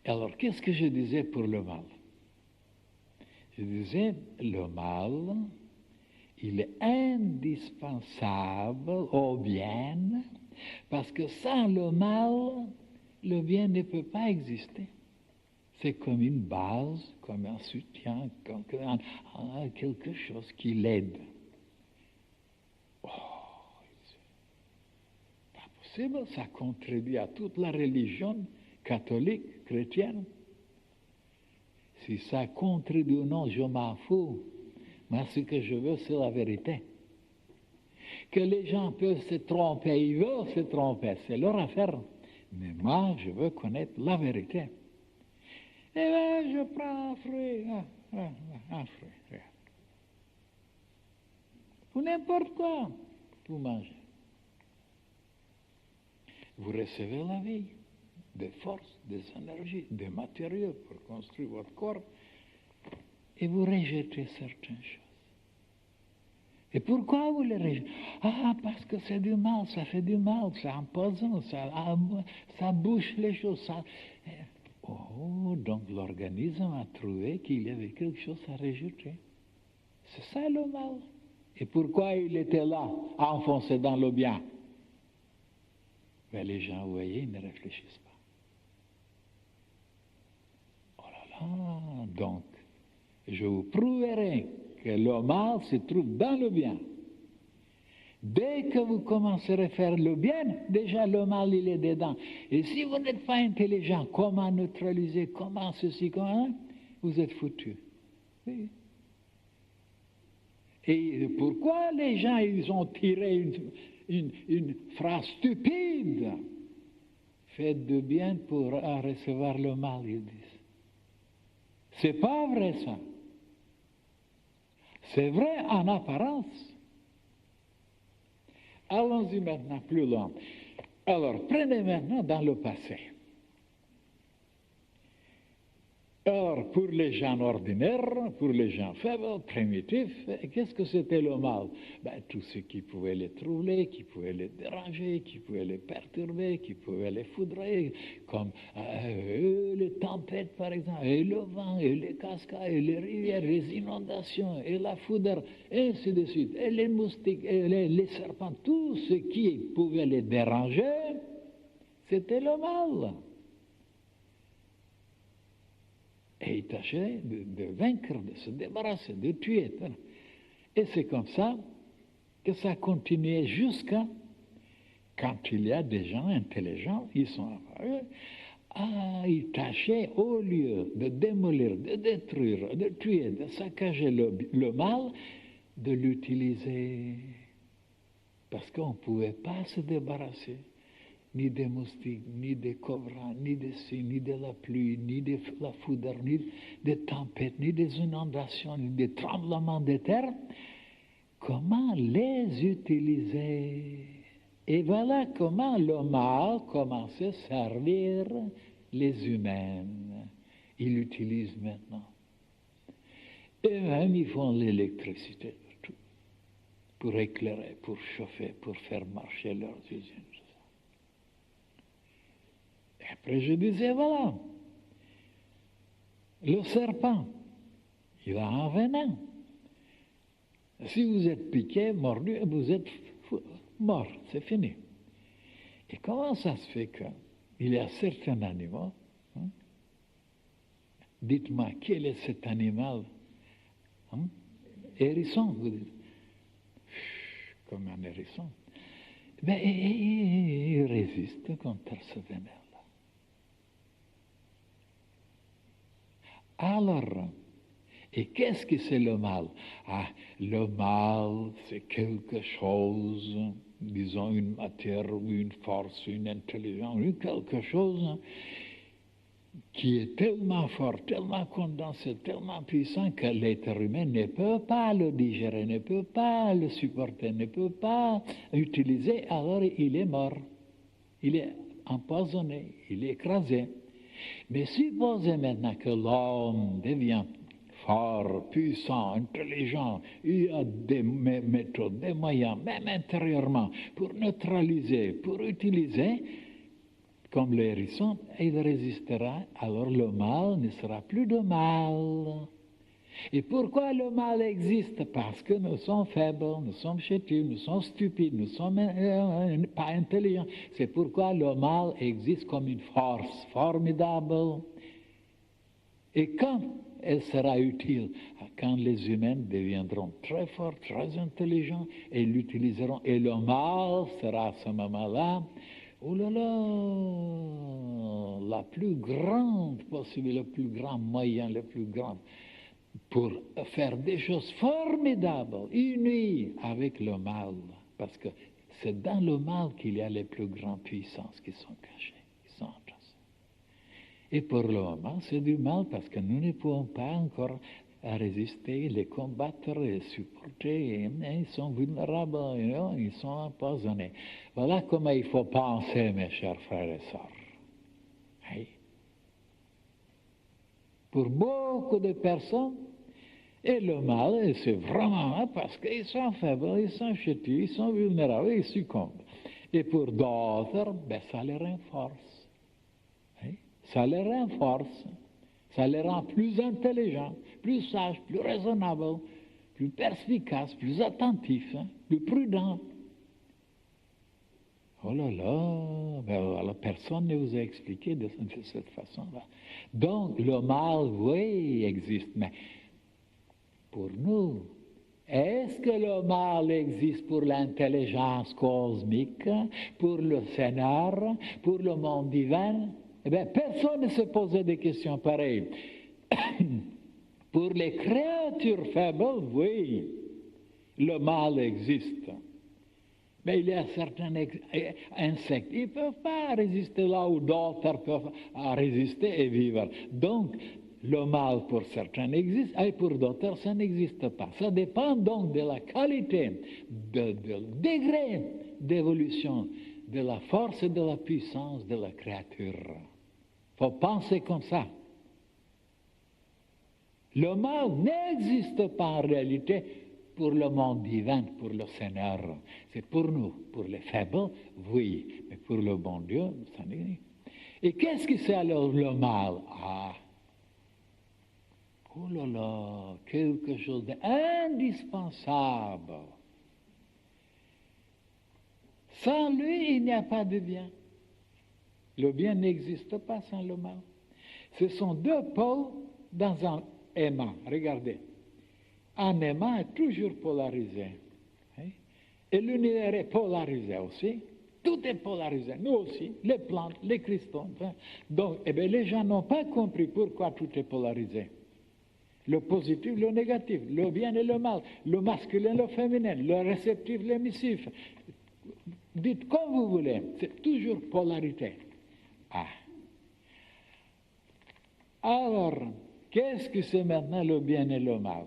Alors, qu'est-ce que je disais pour le mal? Je disais, le mal, il est indispensable au bien, parce que sans le mal, le bien ne peut pas exister. C'est comme une base, comme un soutien, comme quelque chose qui l'aide. Oh, c'est pas possible, ça contribue à toute la religion catholique, chrétienne. Si ça contribue ou non, je m'en fous. Moi, ce que je veux, c'est la vérité. Que les gens peuvent se tromper, ils veulent se tromper, c'est leur affaire. Mais moi, je veux connaître la vérité. Et là, je prends un fruit, un fruit, regarde. Ou n'importe quoi, vous mangez. Vous recevez la vie, des forces, des énergies, des matériaux pour construire votre corps, et vous rejetez certaines choses. Et pourquoi vous les rejetez? Ah, parce que c'est du mal, ça fait du mal, ça empoisonne, ça bouche les choses. Oh, donc l'organisme a trouvé qu'il y avait quelque chose à rejeter. C'est ça le mal. Et pourquoi il était là, enfoncé dans le bien? Mais les gens, vous voyez, ils ne réfléchissent pas. Oh là là, donc, je vous prouverai que le mal se trouve dans le bien. Dès que vous commencerez à faire le bien, déjà le mal, il est dedans. Et si vous n'êtes pas intelligent, comment neutraliser, comment ceci, comment, vous êtes foutu. Oui. Et pourquoi les gens, ils ont tiré une phrase stupide? Faites du bien pour recevoir le mal, ils disent. C'est pas vrai ça. C'est vrai en apparence. Allons-y maintenant plus loin. Alors, prenez maintenant dans le passé. Alors, pour les gens ordinaires, pour les gens faibles, primitifs, qu'est-ce que c'était le mal? Tout ce qui pouvait les troubler, qui pouvait les déranger, qui pouvait les perturber, qui pouvait les foudrer, comme les tempêtes par exemple, et le vent, et les cascades, et les rivières, les inondations, et la foudre, et ainsi de suite, et les moustiques, et les serpents, tout ce qui pouvait les déranger, c'était le mal. Et il tâchait de vaincre, de se débarrasser, de tuer. Et c'est comme ça que ça continuait jusqu'à quand il y a des gens intelligents, ils sont apparus. Ils tâchaient, au lieu de démolir, de détruire, de tuer, de saccager le mal, de l'utiliser. Parce qu'on ne pouvait pas se débarrasser ni des moustiques, ni des cobras, ni des ci, ni de la pluie, ni de la foudre, ni des tempêtes, ni des inondations, ni des tremblements de terre. Comment les utiliser? Et voilà comment le mal commence à servir les humains. Ils l'utilisent maintenant. Et même ils font l'électricité, tout, pour éclairer, pour chauffer, pour faire marcher leurs usines. Après, je disais, voilà, le serpent, il a un venin. Si vous êtes piqué, mordu, vous êtes mort, c'est fini. Et comment ça se fait qu'il y a certains animaux, dites-moi, quel est cet animal? Hérisson, vous dites. Comme un hérisson. Il résiste contre ce venin. Alors, et qu'est-ce que c'est le mal? Le mal, c'est quelque chose, disons une matière, ou une force, une intelligence, quelque chose qui est tellement fort, tellement condensé, tellement puissant que l'être humain ne peut pas le digérer, ne peut pas le supporter, ne peut pas l'utiliser, alors il est mort. Il est empoisonné, il est écrasé. Mais supposez maintenant que l'homme devient fort, puissant, intelligent, il y a des méthodes, des moyens, même intérieurement, pour neutraliser, pour utiliser, comme le hérisson, il résistera, alors le mal ne sera plus de mal. Et pourquoi le mal existe? Parce que nous sommes faibles, nous sommes chétifs, nous sommes stupides, nous sommes pas intelligents. C'est pourquoi le mal existe comme une force formidable. Et quand elle sera utile? Quand les humains deviendront très forts, très intelligents, et l'utiliseront. Et le mal sera à ce moment-là, oh là là, la plus grande possibilité, le plus grand moyen, le plus grand, pour faire des choses formidables, unies avec le mal. Parce que c'est dans le mal qu'il y a les plus grandes puissances qui sont cachées, qui sont entrées. Et pour le moment, c'est du mal parce que nous ne pouvons pas encore résister, les combattre, les supporter. Ils sont vulnérables, ils sont empoisonnés. Voilà comment il faut penser, mes chers frères et sœurs. Oui. Pour beaucoup de personnes, et le mal, c'est vraiment parce qu'ils sont faibles, ils sont chétifs, ils sont vulnérables, ils succombent. Et pour d'autres, ça les renforce. Ça les renforce, ça les rend plus intelligents, plus sages, plus raisonnables, plus perspicaces, plus attentifs, plus prudents. Oh là là, alors personne ne vous a expliqué de cette façon-là. Donc le mal, oui, existe, mais pour nous, est-ce que le mal existe pour l'intelligence cosmique, pour le Seigneur, pour le monde divin? Eh bien, personne ne se posait des questions pareilles. Pour les créatures faibles, oui, le mal existe. Mais il y a certains insectes, ils ne peuvent pas résister là où d'autres peuvent résister et vivre. Donc, le mal pour certains existe et pour d'autres, ça n'existe pas. Ça dépend donc de la qualité, du degré d'évolution, de la force et de la puissance de la créature. Il faut penser comme ça. Le mal n'existe pas en réalité pour le monde divin, pour le Seigneur. C'est pour nous, pour les faibles, oui, mais pour le bon Dieu, ça n'existe. Et qu'est-ce que c'est alors le mal? Ah, oh là là, quelque chose d'indispensable. Sans lui, il n'y a pas de bien. Le bien n'existe pas sans le mal. Ce sont deux pôles dans un aimant. Regardez. Un aimant est toujours polarisé. Hein? Et l'univers est polarisé aussi. Tout est polarisé. Nous aussi, les plantes, les cristaux. Hein? Donc, les gens n'ont pas compris pourquoi tout est polarisé. Le positif, le négatif, le bien et le mal, le masculin, le féminin, le réceptif, l'émissif. Dites comme vous voulez, c'est toujours polarité. Ah. Alors, qu'est-ce que c'est maintenant le bien et le mal?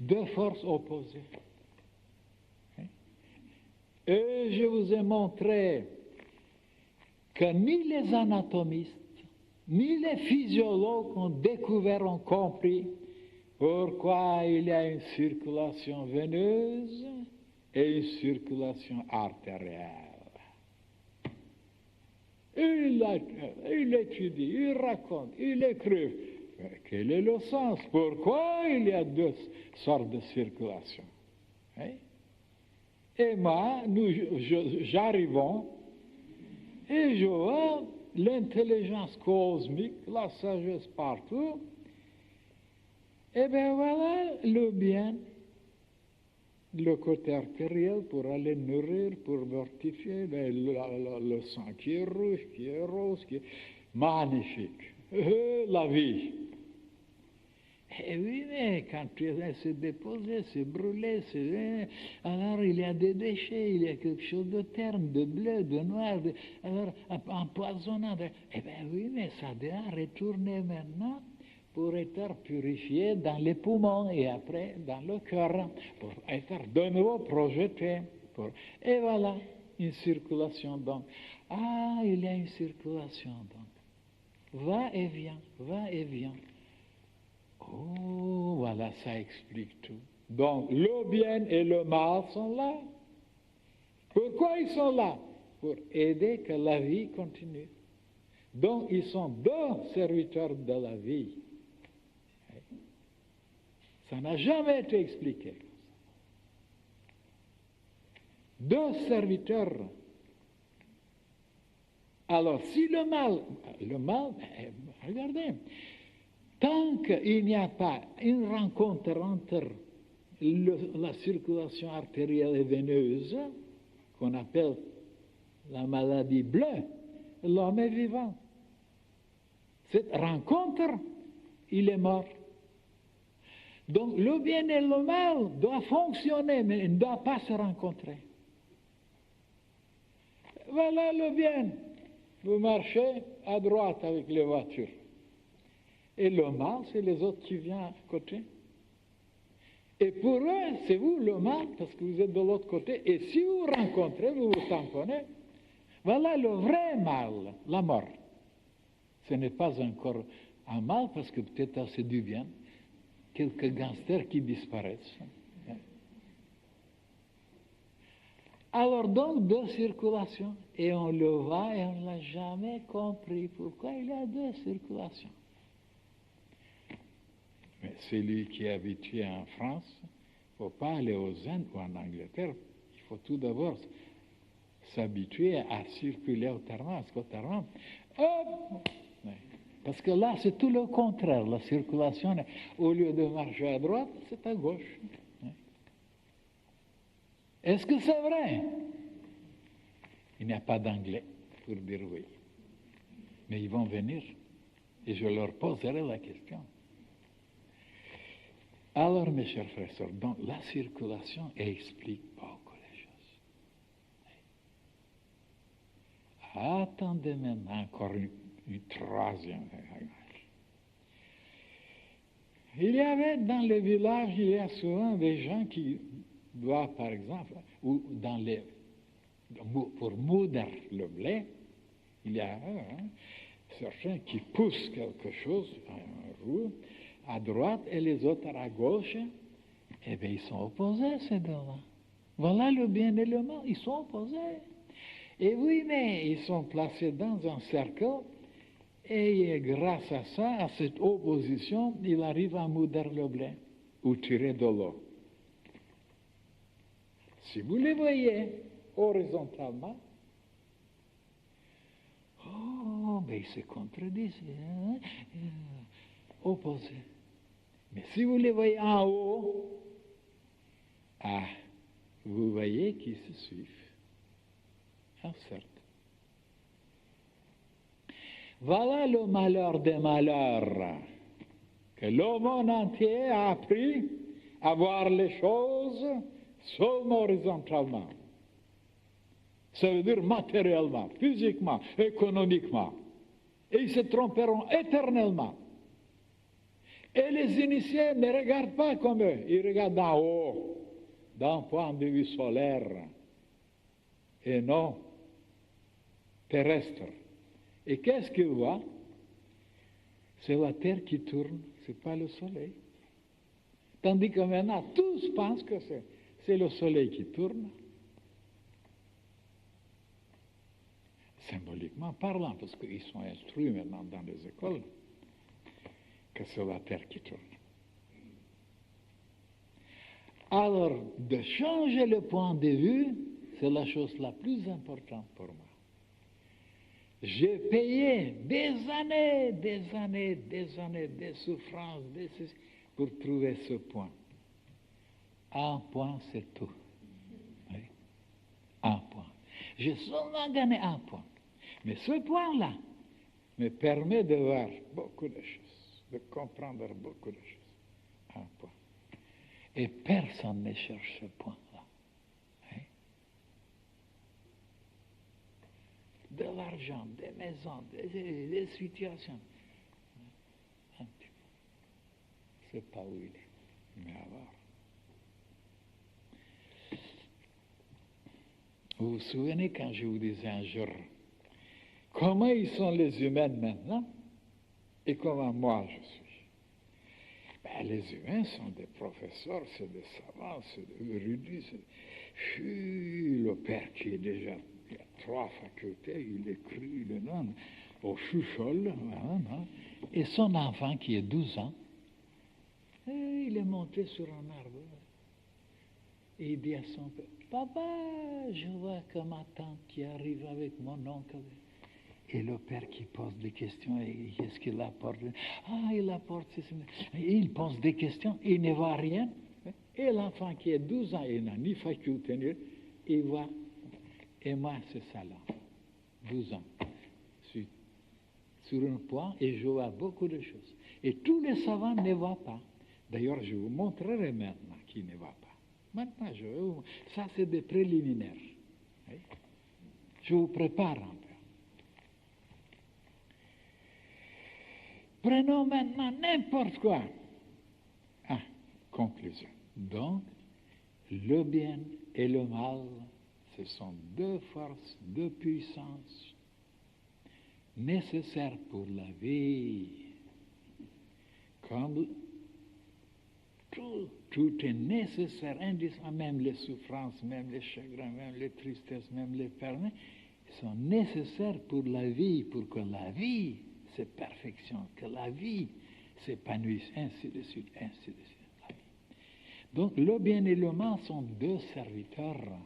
Deux forces opposées. Et je vous ai montré que ni les anatomistes, ni les physiologues ont découvert, ont compris pourquoi il y a une circulation veineuse et une circulation artérielle. Il étudie, il raconte, il écrit. Quel est le sens? Pourquoi il y a deux sortes de circulation? Hein? Et moi, j'arrivons et je vois l'intelligence cosmique, la sagesse partout. Et bien voilà le bien, le côté artériel pour aller nourrir, pour mortifier, le sang qui est rouge, qui est rose, qui est magnifique. La vie. Et oui, mais quand c'est déposé, c'est brûlé, alors il y a des déchets, il y a quelque chose de terne, de bleu, de noir, alors empoisonnant. Eh bien oui, mais ça doit retourner maintenant pour être purifié dans les poumons et après dans le cœur, pour être de nouveau projeté. Et voilà, une circulation donc. Ah, il y a une circulation donc. Va et vient, va et vient. Oh, voilà, ça explique tout. Donc, le bien et le mal sont là. Pourquoi ils sont là? pour aider que la vie continue. Donc, ils sont deux serviteurs de la vie. Ça n'a jamais été expliqué. Deux serviteurs. Alors, si le mal, regardez, tant qu'il n'y a pas une rencontre entre la circulation artérielle et veineuse, qu'on appelle la maladie bleue, l'homme est vivant. Cette rencontre, il est mort. Donc le bien et le mal doivent fonctionner, mais ils ne doivent pas se rencontrer. Voilà le bien. Vous marchez à droite avec les voitures. Et le mal, c'est les autres qui viennent à côté. Et pour eux, c'est vous le mal, parce que vous êtes de l'autre côté. Et si vous rencontrez, vous vous tamponnez. Voilà le vrai mal, la mort. Ce n'est pas encore un mal, parce que peut-être c'est du bien. Quelques gangsters qui disparaissent. Alors donc, deux circulations. Et on le voit et on ne l'a jamais compris. Pourquoi il y a deux circulations? Mais celui qui est habitué en France, il ne faut pas aller aux Indes ou en Angleterre. Il faut tout d'abord s'habituer à circuler autrement. Parce que là, c'est tout le contraire. La circulation, au lieu de marcher à droite, c'est à gauche. Est-ce que c'est vrai? Il n'y a pas d'anglais pour dire oui. Mais ils vont venir et je leur poserai la question. Alors, mes chers frères et sœurs, donc la circulation explique beaucoup les choses. Attendez maintenant encore une troisième image. Il y avait dans les villages, il y a souvent des gens qui doivent, par exemple, ou pour moudre le blé, il y a certains qui poussent quelque chose, un roue, à droite et les autres à gauche. Eh bien, ils sont opposés, ces deux-là. Voilà le bien et le mal, ils sont opposés. Et oui, mais ils sont placés dans un cercle et grâce à ça, à cette opposition, il arrive à moudre le blé ou tirer de l'eau. Si vous les voyez horizontalement, mais ils se contredisent, opposés. Mais si vous les voyez en haut, vous voyez qu'ils se suivent. Certes. Voilà le malheur des malheurs, que le monde entier a appris à voir les choses seulement horizontalement. Ça veut dire matériellement, physiquement, économiquement. Et ils se tromperont éternellement. Et les initiés ne regardent pas comme eux, ils regardent d'en haut, d'un point de vue solaire, et non terrestre. Et qu'est-ce qu'ils voient? C'est la Terre qui tourne, ce n'est pas le Soleil. Tandis que maintenant, tous pensent que c'est le Soleil qui tourne. Symboliquement parlant, parce qu'ils sont instruits maintenant dans les écoles, que c'est la Terre qui tourne. Alors, de changer le point de vue, c'est la chose la plus importante pour moi. J'ai payé des années, des souffrances, pour trouver ce point. Un point, c'est tout. Oui. Un point. J'ai seulement gagné un point. Mais ce point-là me permet de voir beaucoup de choses, de comprendre beaucoup de choses. Un point. Et personne ne cherche ce point-là. Oui. De l'argent, des maisons, des situations. Un petit peu. Je ne sais pas où il est. Mais alors. Vous vous souvenez quand je vous disais un jour, comment ils sont les humains maintenant et comment moi je suis? Les humains sont des professeurs, c'est des savants, c'est des érudits. Le père qui est déjà 3 facultés, il écrit le nom au chuchol, hein, et son enfant qui est 12 ans, il est monté sur un arbre et il dit à son père, papa, je vois que ma tante qui arrive avec mon oncle. Et le père qui pose des questions, et qu'est-ce qu'il apporte? Ah, il apporte ceci. Et il pose des questions, et il ne voit rien. Et l'enfant qui est 12 ans, il n'a ni faculté, il voit. Et moi, c'est ça là, 12 ans. Je suis sur un point et je vois beaucoup de choses. Et tous les savants ne voient pas. D'ailleurs, je vous montrerai maintenant qui ne voient pas. Maintenant, ça c'est des préliminaires. Oui? Je vous prépare un peu. Prenons maintenant n'importe quoi. Ah, conclusion. Donc, le bien et le mal, ce sont deux forces, deux puissances nécessaires pour la vie. Comme tout est nécessaire, indispensable, même les souffrances, même les chagrins, même les tristesses, même les peines, sont nécessaires pour la vie, pour que la vie se perfectionne, que la vie s'épanouisse, ainsi de suite, ainsi de suite. La vie. Donc le bien et le mal sont deux serviteurs.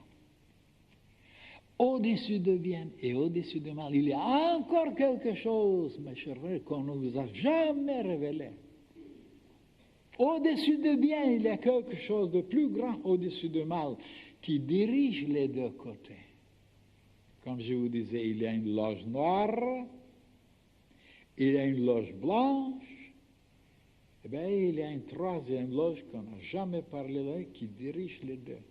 Au-dessus de bien et au-dessus de mal, il y a encore quelque chose, mes chers frères, qu'on ne vous a jamais révélé. Au-dessus de bien, il y a quelque chose de plus grand au-dessus de mal qui dirige les deux côtés. Comme je vous disais, il y a une loge noire, il y a une loge blanche, et bien il y a une troisième loge qu'on n'a jamais parlé là qui dirige les deux.